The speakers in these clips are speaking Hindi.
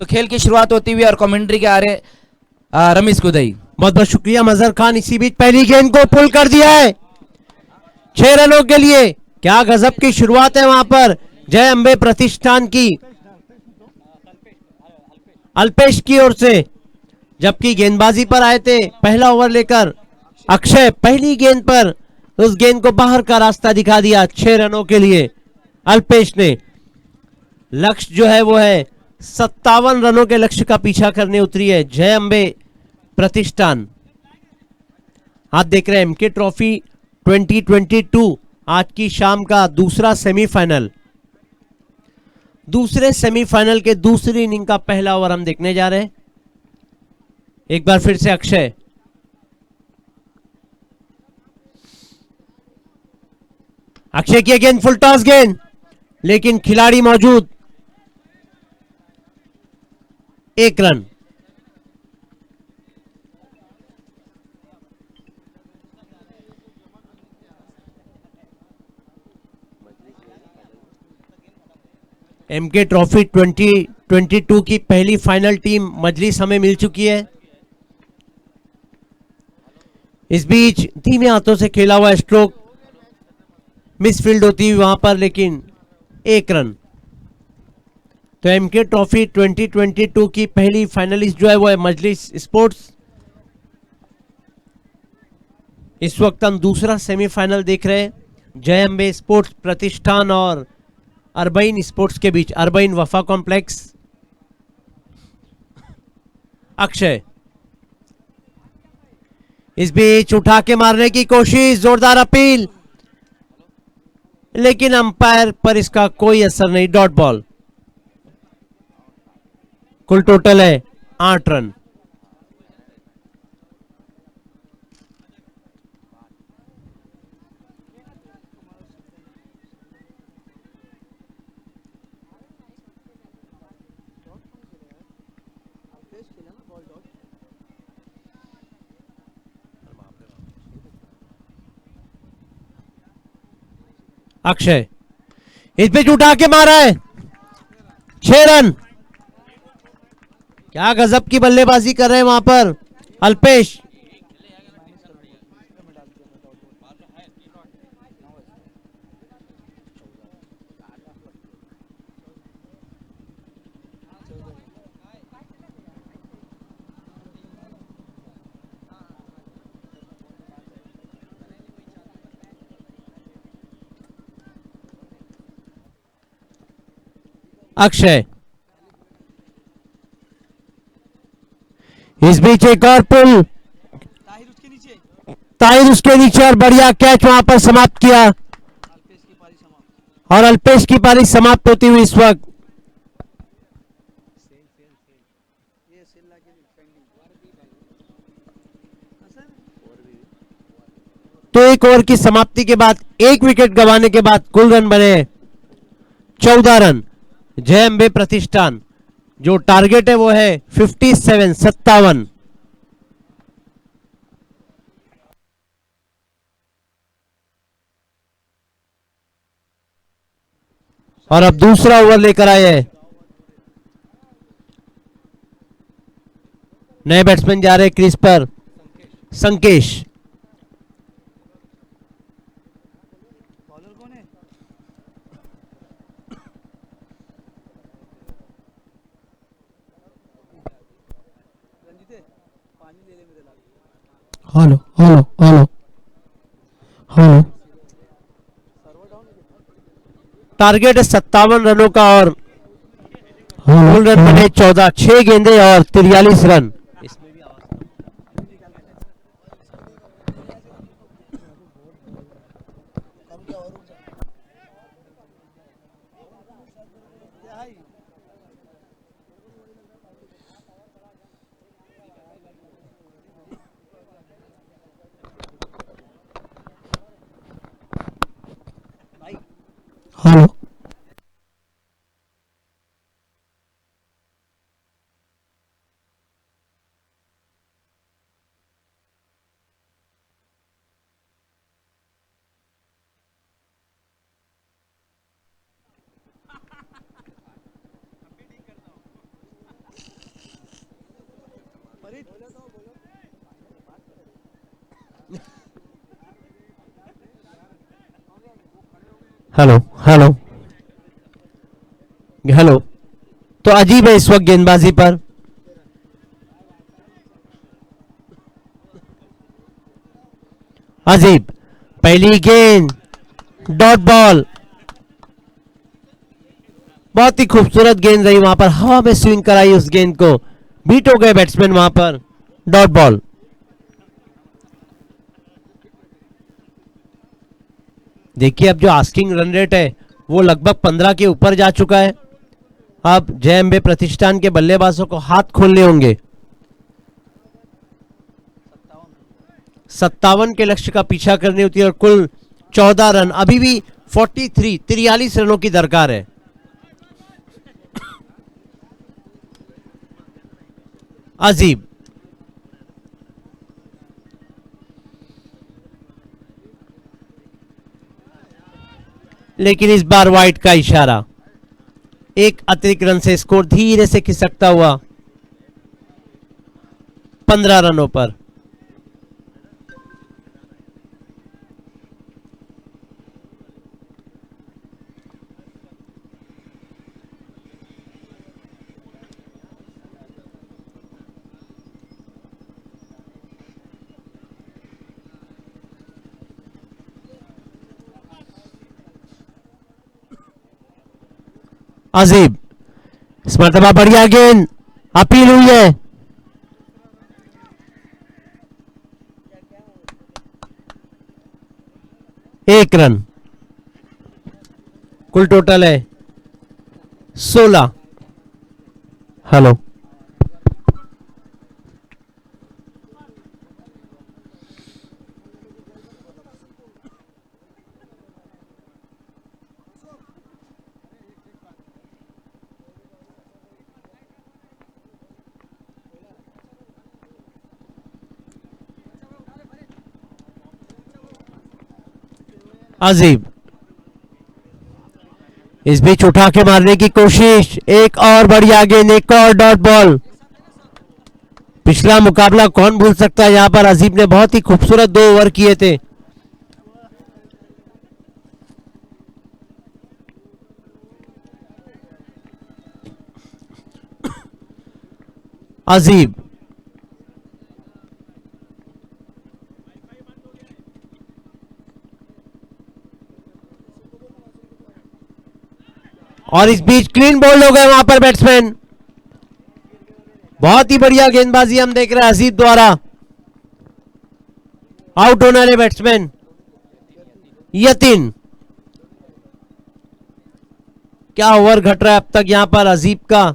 तो खेल की शुरुआत होती हुई और कमेंट्री के आ रहे रमीश कुदई। बहुत बहुत शुक्रिया मजहर खान। इसी बीच पहली गेंद को पुल कर दिया है 6 रनों के लिए। क्या गजब की शुरुआत है वहां पर जय अंबे प्रतिष्ठान की, अल्पेश की ओर से। जबकि गेंदबाजी पर आए थे पहला ओवर लेकर अक्षय, पहली गेंद पर उस गेंद को बाहर का रास्ता दिखा दिया 6 रनों के लिए अल्पेश ने। लक्ष्य जो है वो है 57 रनों के लक्ष्य का पीछा करने उतरी है जय अंबे प्रतिष्ठान। आप देख रहे हैं एमके ट्रॉफी 2022 आज की शाम का दूसरा सेमीफाइनल। दूसरे सेमीफाइनल के दूसरी इनिंग का पहला ओवर हम देखने जा रहे हैं। एक बार फिर से अक्षय, अक्षय की गेंद फुल टॉस गेंद, लेकिन खिलाड़ी मौजूद, 1 रन। एमके ट्रॉफी 2022 की पहली फाइनल टीम मजलिस हमें मिल चुकी है। इस बीच धीमे हाथों से खेला हुआ स्ट्रोक मिसफील्ड होती हुई वहां पर, लेकिन 1 रन। तो एमके ट्रॉफी 2022 की पहली फाइनलिस्ट जो है वो है मजलिस स्पोर्ट्स। इस वक्त हम दूसरा सेमीफाइनल देख रहे हैं जय अंबे स्पोर्ट्स प्रतिष्ठान और अरबईन स्पोर्ट्स के बीच, अरबईन वफा कॉम्प्लेक्स। अक्षय इस बीच उठा के मारने की कोशिश, जोरदार अपील, लेकिन अंपायर पर इसका कोई असर नहीं, डॉट बॉल। कुल टोटल है 8 रन। अक्षय इस बीच उठा के मारा है 6 रन। क्या गजब की बल्लेबाजी कर रहे हैं वहां पर अल्पेश। अक्षय इस बीच एक और पुल, ताहिर उसके नीचे और बढ़िया कैच वहां पर समाप्त किया, और अल्पेश की पारी समाप्त होती हुई इस वक्त तो एक ओवर की समाप्ति के बाद, एक विकेट गंवाने के बाद कुल रन बने 14 रन। जय अंबे प्रतिष्ठान जो टारगेट है वो है 57। और अब दूसरा ओवर लेकर आए हैं नए बैट्समैन जा रहे हैं क्रीज पर, Sankesh. Hello hello hello hello. Target है 57 रनों का और कुल रन बने 14, 6 गेंदे और 43 run. Hello hello hello hello. तो अजीब है इस वक्त गेंदबाजी पर। अजीब, पहली गेंद डॉट बॉल। बहुत ही खूबसूरत गेंद रही वहां पर, हवा में स्विंग कराई उस गेंद को, बीट हो गए बैट्समैन वहां पर। Dot ball. देखिए अब जो आस्किंग रन रेट है वो लगभग 15 के ऊपर जा चुका है। अब जय अंबे प्रतिष्ठान के बल्लेबाजों को हाथ खोलने होंगे। 57 के लक्ष्य का पीछा करनी होती है और कुल 14 रन, अभी भी 43 रनों की दरकार है। अजीब, लेकिन इस बार वाइड का इशारा। एक अतिरिक्त रन से स्कोर धीरे से खिसकता हुआ 15 रनों पर। अजीब, इस मरतबा बढ़िया गेंद, अपील हुई है। एक रन, कुल टोटल है 16। हेलो, अजीब, इस बीच उठा के मारने की कोशिश, एक और बढ़िया गेंद, एक और डॉट बॉल। पिछला मुकाबला कौन भूल सकता है, यहां पर अजीब ने बहुत ही खूबसूरत 2 ओवर किए थे। अजीब, और इस बीच क्लीन बोल्ड हो गए वहां पर बैट्समैन। बहुत ही बढ़िया गेंदबाजी हम देख रहे हैं अजीब द्वारा। आउट होने वाले बैट्समैन यतीन। क्या ओवर घट रहा है अब तक यहां पर अजीब का,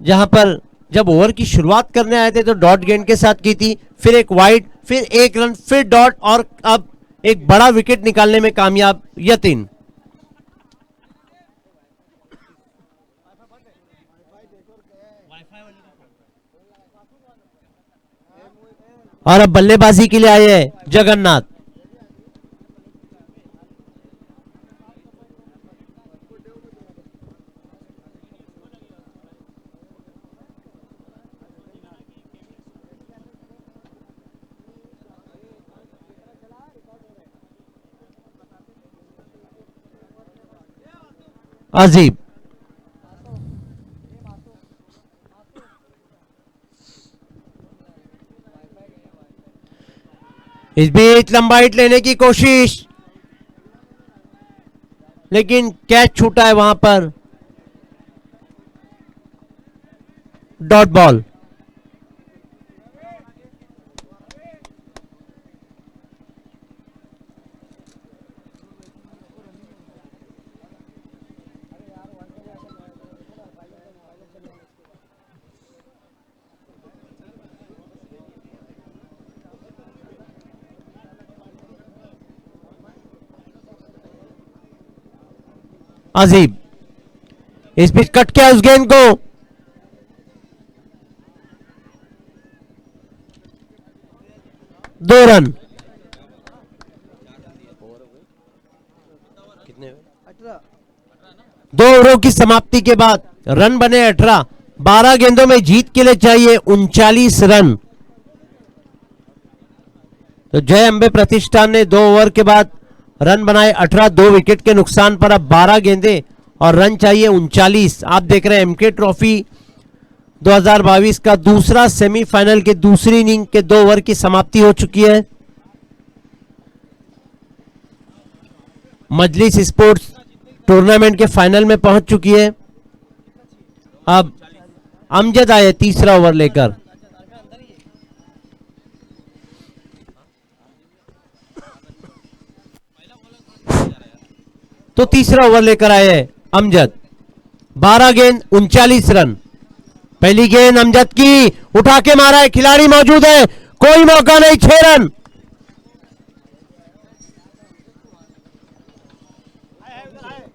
जहां पर जब ओवर की शुरुआत करने आए थे तो डॉट गेंद के साथ की थी, फिर एक वाइड, फिर एक रन, फिर डॉट, और अब एक बड़ा विकेट निकालने में कामयाब यतीन। और अब बल्लेबाजी के लिए आए हैं जगन्नाथ। अजीब, इस बीच लंबा हिट लेने की कोशिश, लेकिन कैच छूटा है वहां पर। Dot ball. अजीब, इस बीच कट किया उस गेंद को। दो रन। कितने? 2 ओवरों की समाप्ति के बाद रन बने 18, 12 गेंदों में जीत के लिए चाहिए 39 रन। तो जय अंबे प्रतिष्ठान ने 2 ओवर के बाद रन बनाए 18, 2 विकेट के नुकसान पर अब 12 गेंदे और रन चाहिए 39। आप देख रहे हैं एमके ट्रॉफी 2022 का दूसरा सेमीफाइनल के दूसरी इनिंग के 2 ओवर की समाप्ति हो चुकी है। मजलिस स्पोर्ट्स टूर्नामेंट के फाइनल में पहुंच चुकी है। अब अमजद आए तीसरा ओवर लेकर। तो तीसरा ओवर लेकर आए हैं अमजद। 12 गेंद 39 रन। पहली गेंद अमजद की, उठा के मारा है, खिलाड़ी मौजूद है, कोई मौका नहीं, 6 रन।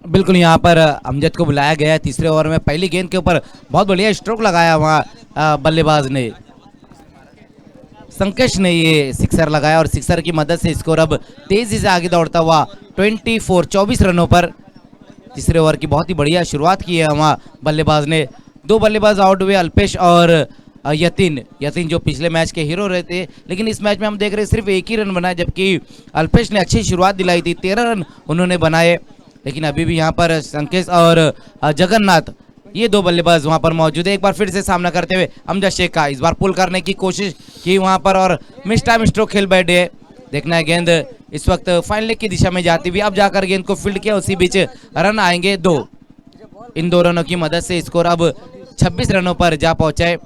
बिल्कुल यहाँ पर अमजद को बुलाया गया है तीसरे ओवर में। पहली गेंद के ऊपर बहुत बढ़िया स्ट्रोक लगाया वहाँ बल्लेबाज ने, संकेश ने ये सिक्सर लगाया और सिक्सर की मदद से स्कोर अब तेजी से आगे दौड़ता हुआ 24 रनों पर। तीसरे ओवर की बहुत ही बढ़िया शुरुआत की है वहाँ बल्लेबाज ने। 2 बल्लेबाज आउट हुए, अल्पेश और यतीन जो पिछले मैच के हीरो रहे थे, लेकिन इस मैच में हम देख रहे हैं सिर्फ 1 ही रन बनाए, जबकि अल्पेश ने अच्छी शुरुआत दिलाई थी, 13 रन उन्होंने बनाए। लेकिन अभी भी यहाँ पर संकेश और जगन्नाथ ये 2 बल्लेबाज वहां पर मौजूद है। एक बार फिर से सामना करते हुए अमजद शेख का, इस बार पुल करने की कोशिश की वहां पर और मिस टाइम स्ट्रोक खेल बैठे। देखना है गेंद इस वक्त फाइन लेग की दिशा में जाती हुई, अब जाकर गेंद को फील्ड किया, उसी बीच रन आएंगे 2। इन 2 रनों की मदद से स्कोर अब 26 रनों पर जा पहुंचा है।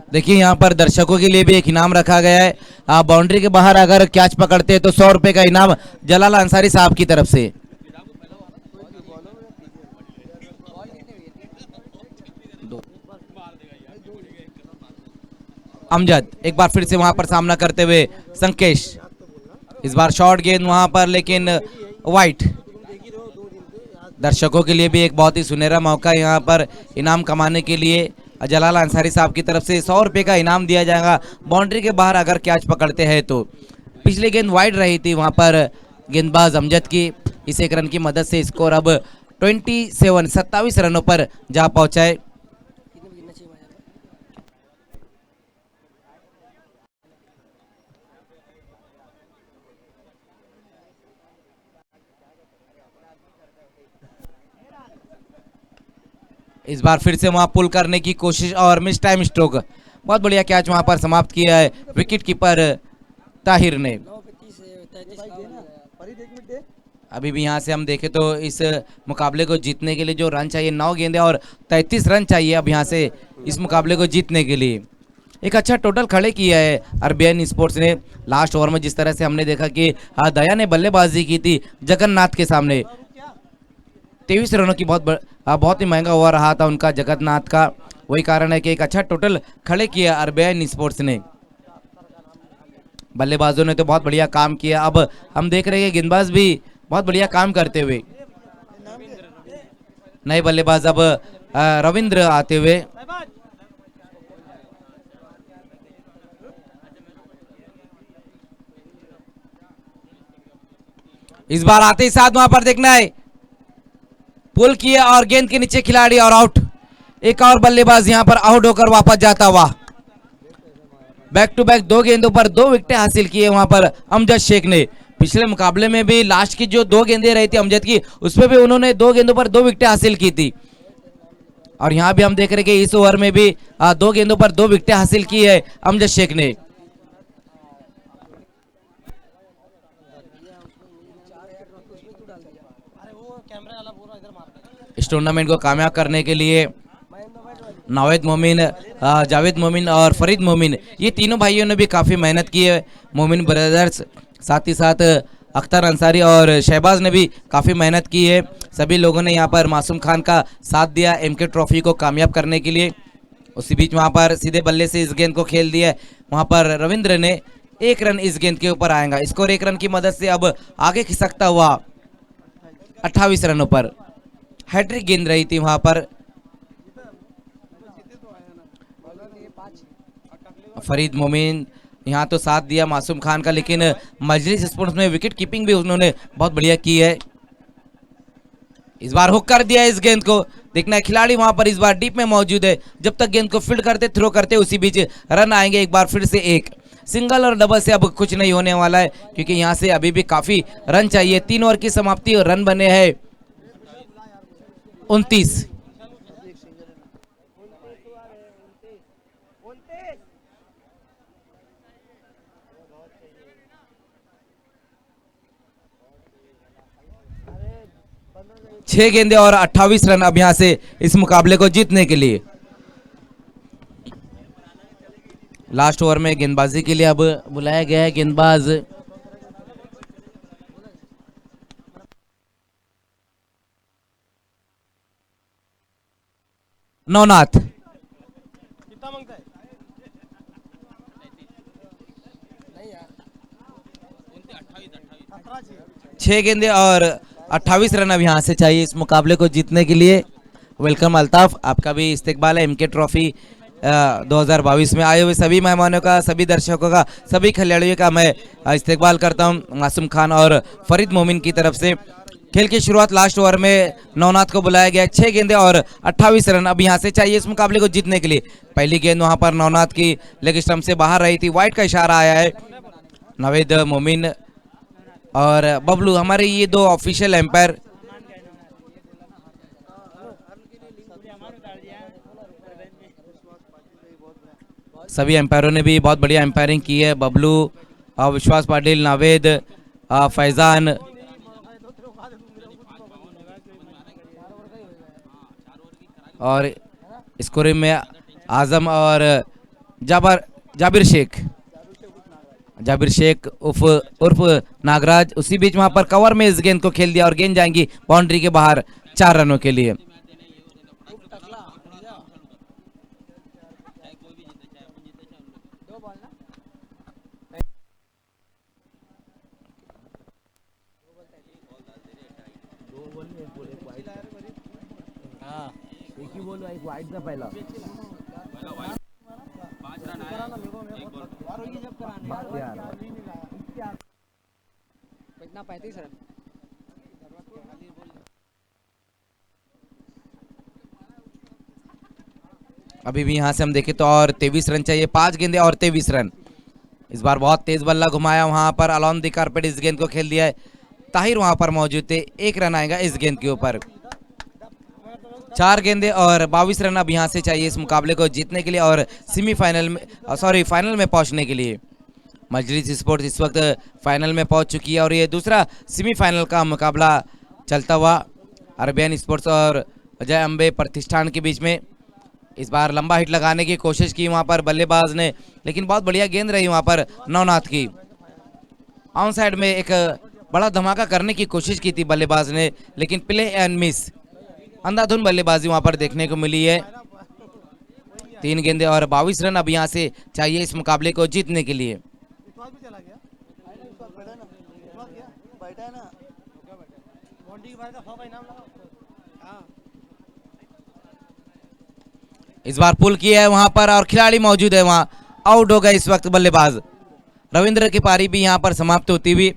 देखिए यहाँ पर दर्शकों के लिए भी एक इनाम रखा गया है। आप बाउंड्री के बाहर अगर कैच पकड़ते हैं तो 100 रुपए का इनाम जलाल अंसारी साहब की तरफ से। अमजद एक बार फिर से वहां पर सामना करते हुए संकेश, इस बार शॉर्ट गेंद वहां पर, लेकिन वाइट। दर्शकों के लिए भी एक बहुत ही सुनहरा मौका यहाँ पर इनाम कमाने के लिए। जलाल अंसारी साहब की तरफ से 100 रुपए का इनाम दिया जाएगा बाउंड्री के बाहर अगर कैच पकड़ते हैं तो। पिछली गेंद वाइड रही थी वहां पर गेंदबाज अमजद की, इस 1 रन की मदद से स्कोर अब 27 रनों पर जा पहुंचा है। इस बार फिर से वहां पुल करने की कोशिश और मिस टाइम स्ट्रोक, बहुत बढ़िया कैच वहां पर समाप्त किया है विकेट कीपर ताहिर ने। अभी भी यहां से हम देखें तो इस मुकाबले को जीतने के लिए जो रन चाहिए 9 गेंदें और 33 रन चाहिए अब यहां से इस मुकाबले को जीतने के लिए। एक अच्छा टोटल खड़े किया है अरबियन स्पोर्ट्स ने। लास्ट ओवर में जिस तरह से हमने देखा कि दया ने बल्लेबाजी की थी जगन्नाथ के सामने, 23 रनों की बहुत ही महंगा ओवर रहा था उनका जगन्नाथ का। वही कारण है कि एक अच्छा टोटल खड़े किया अरबियन स्पोर्ट्स ने। बल्लेबाजों ने तो बहुत बढ़िया काम किया। अब हम देख रहे हैं गेंदबाज भी बहुत बढ़िया काम करते हुए। नए बल्लेबाज अब रविंद्र आते हुए। इस बार आते ही साथ वहां पर देखना है, पुल किया और गेंद के नीचे खिलाड़ी और आउट। एक और बल्लेबाज यहां पर आउट होकर वापस जाता हुआ। बैक टू बैक 2 गेंदों पर 2 विकेटें हासिल किए वहां पर अमजद शेख ने। पिछले मुकाबले में भी लास्ट की जो 2 गेंदें रही थी अमजद की, उसमें भी उन्होंने 2 गेंदों पर 2 विकेटें हासिल की थी। और यहां भी हम देख रहे हैं कि इस ओवर में भी 2 गेंदों पर 2 विकेटें हासिल की है अमजद शेख ने। इस टूर्नामेंट को कामयाब करने के लिए नावेद मोमिन, जावेद मोमिन और फरीद मोमिन, ये तीनों भाइयों ने भी काफ़ी मेहनत की है। मोमिन ब्रदर्स, साथ ही साथ अख्तर अंसारी और शहबाज ने भी काफ़ी मेहनत की है। सभी लोगों ने यहाँ पर मासूम खान का साथ दिया एमके ट्रॉफी को कामयाब करने के लिए। उसी बीच वहाँ पर सीधे बल्ले से इस गेंद को खेल दिया। वहाँ पर रविंद्र ने 1 रन इस गेंद के ऊपर आएगा। स्कोर 1 रन की मदद से अब आगे खिसकता हुआ 28 रनों पर। हैट्रिक गेंद रही थी वहां पर। फरीद मोमिन यहाँ तो साथ दिया मासूम खान का, लेकिन मजलिस स्पोर्ट्स में विकेट कीपिंग भी उन्होंने बहुत बढ़िया की है। इस बार हुक कर दिया इस गेंद को। देखना है खिलाड़ी वहां पर इस बार डीप में मौजूद है, जब तक गेंद को फील्ड करते थ्रो करते उसी बीच रन आएंगे। एक बार फिर से एक सिंगल और डबल से अब कुछ नहीं होने वाला है, क्योंकि यहाँ से अभी भी काफी रन चाहिए। 3 ओवर की समाप्ति और रन बने हैं 29। छह गेंदे और 28 रन अब यहां से इस मुकाबले को जीतने के लिए। लास्ट ओवर में गेंदबाजी के लिए अब बुलाया गया है गेंदबाज नवनाथ। 6 गेंदे और 28 रन अब यहाँ से चाहिए इस मुकाबले को जीतने के लिए। वेलकम अल्ताफ, आपका भी इस्तकबाल है एमके ट्रॉफी 2022 में आए हुए सभी मेहमानों का, सभी दर्शकों का, सभी खिलाड़ियों का मैं इस्तकबाल करता हूं मासूम खान और फरीद मोमिन की तरफ से। खेल की शुरुआत लास्ट ओवर में नवनाथ को बुलाया गया। 6 गेंदे और 28 रन अब यहाँ से चाहिए इस मुकाबले को जीतने के लिए। पहली गेंद वहां पर नवनाथ की लेग स्टंप से बाहर रही थी, वाइड का इशारा आया है। नवेद मोमिन और बबलू हमारे ये 2 ऑफिशियल एम्पायर। सभी एम्पायरों ने भी बहुत बढ़िया एम्पायरिंग की है। बबलू, विश्वास पाटिल, नावेद, फैजान, और स्कोरिंग में आजम और जाबिर शेख उर्फ नागराज। उसी बीच वहां पर कवर में इस गेंद को खेल दिया और गेंद जाएंगी बाउंड्री के बाहर 4 रनों के लिए। एक ही बोल, एक वाइड था पहला। कितना 35 रन। अभी भी यहां से हम देखें तो और 23 रन चाहिए। 5 गेंदे और 23 रन। इस बार बहुत तेज बल्ला घुमाया वहां पर अलॉन दी कारपेट, इस गेंद को खेल दिया है। ताहिर वहां पर मौजूद थे। 1 रन आएगा इस गेंद के ऊपर। 4 गेंदे और 22 रन अब यहां से चाहिए इस मुकाबले को जीतने के लिए और सेमीफाइनल में फाइनल में पहुंचने के लिए। मजलिस स्पोर्ट्स इस वक्त फाइनल में पहुंच चुकी है और ये दूसरा सेमीफाइनल का मुकाबला चलता हुआ अरबियन स्पोर्ट्स और अजय अम्बे प्रतिष्ठान के बीच में। इस बार लंबा हिट लगाने की कोशिश की वहां पर बल्लेबाज ने, लेकिन बहुत बढ़िया गेंद रही वहां पर नवनाथ की। ऑन साइड में एक बड़ा धमाका करने की कोशिश की थी बल्लेबाज ने, लेकिन प्ले एंड मिस, अंधाधुन बल्लेबाजी वहां पर देखने को मिली है। 3 गेंदे और 22 रन अब यहां से चाहिए इस मुकाबले को जीतने के लिए। इस बार पुल किया है वहां पर और खिलाड़ी मौजूद है वहां। आउट हो गए इस वक्त बल्लेबाज। रविंद्र की पारी भी यहां पर समाप्त होती हुई।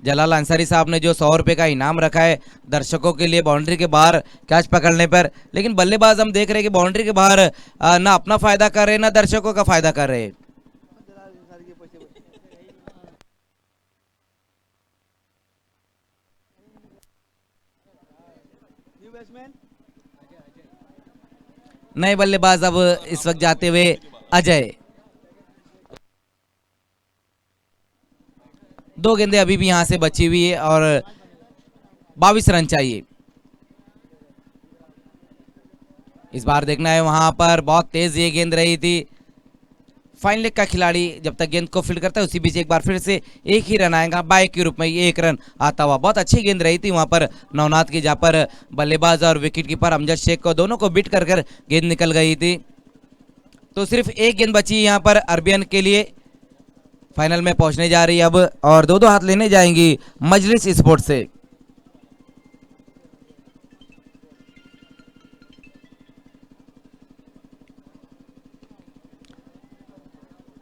जलाल अंसारी साहब ने जो 100 रुपए का इनाम रखा है दर्शकों के लिए बाउंड्री के बाहर कैच पकड़ने पर, लेकिन बल्लेबाज हम देख रहे हैं कि बाउंड्री के बाहर ना अपना फायदा कर रहे ना दर्शकों का फायदा कर रहे। नए बल्लेबाज अब इस वक्त जाते हुए अजय। 2 गेंदे अभी भी यहां से बची हुई है और 22 रन चाहिए। इस बार देखना है वहां पर बहुत तेज ये गेंद रही थी। फाइन लेग का खिलाड़ी जब तक गेंद को फील्ड करता है उसी बीच एक बार फिर से एक ही रन आएगा बाइक के रूप में, ये 1 रन आता हुआ। बहुत अच्छी गेंद रही थी वहां पर नवनाथ की, जहां पर बल्लेबाज और विकेट कीपर अमजद शेख को दोनों को बीट कर गेंद निकल गई थी। तो सिर्फ 1 गेंद बची यहां पर अरबियन के लिए। फाइनल में पहुंचने जा रही है अब और 2-2 हाथ लेने जाएंगी मजलिस स्पोर्ट्स से।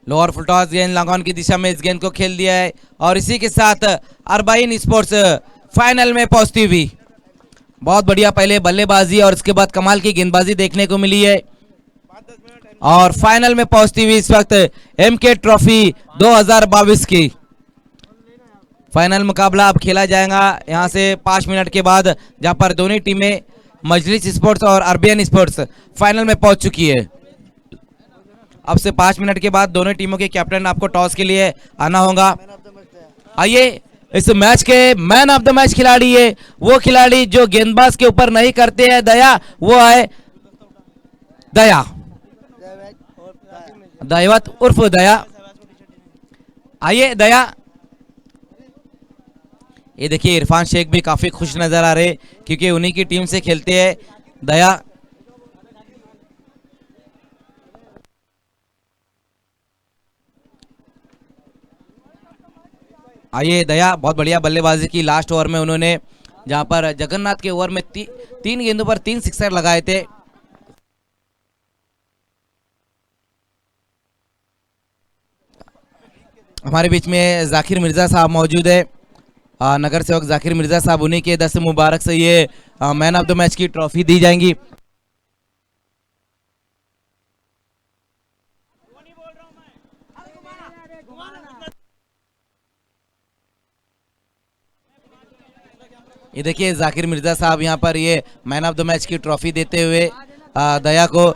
लोअर फुल टॉस गेंद लॉन्ग ऑन की दिशा में इस गेंद को खेल दिया है और इसी के साथ अरबाइन स्पोर्ट्स फाइनल में पहुंचती हुई। बहुत बढ़िया पहले बल्लेबाजी और इसके बाद कमाल की गेंदबाजी देखने को मिली है और फाइनल में पहुंचती हुई इस वक्त एमके ट्रॉफी 2022 की फाइनल मुकाबला अब खेला जाएगा यहां से 5 मिनट के बाद, जहां पर दोनों टीमें मजलिस स्पोर्ट्स और अरबियन स्पोर्ट्स फाइनल में पहुंच चुकी है। अब से 5 मिनट के बाद दोनों टीमों के कैप्टन आपको टॉस के लिए आना होगा। आइए, इस मैच के मैन ऑफ द मैच खिलाड़ी है वो खिलाड़ी जो गेंदबाज के ऊपर नहीं करते हैं दया, वो है दया, दैवत उर्फ दया। आइए दया, ये देखिए इरफान शेख भी काफी खुश नजर आ रहे क्योंकि उन्हीं की टीम से खेलते हैं दया। आइए दया, बहुत बढ़िया बल्लेबाजी की लास्ट ओवर में उन्होंने, जहां पर जगन्नाथ के ओवर में 3 गेंदों पर 3 सिक्सर लगाए थे। हमारे बीच में जाकिर मिर्जा साहब मौजूद है, नगर सेवक जाकिर मिर्जा साहब, उन्हीं के 10 मुबारक से ये मैन ऑफ द मैच की ट्रॉफी दी जाएंगी। ये देखिए जाकिर मिर्जा साहब यहाँ पर ये मैन ऑफ द मैच की ट्रॉफी देते हुए दया को।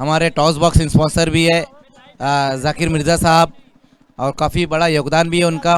हमारे टॉस बॉक्स स्पॉन्सर भी है जाकिर मिर्जा साहब और काफ़ी बड़ा योगदान भी है उनका।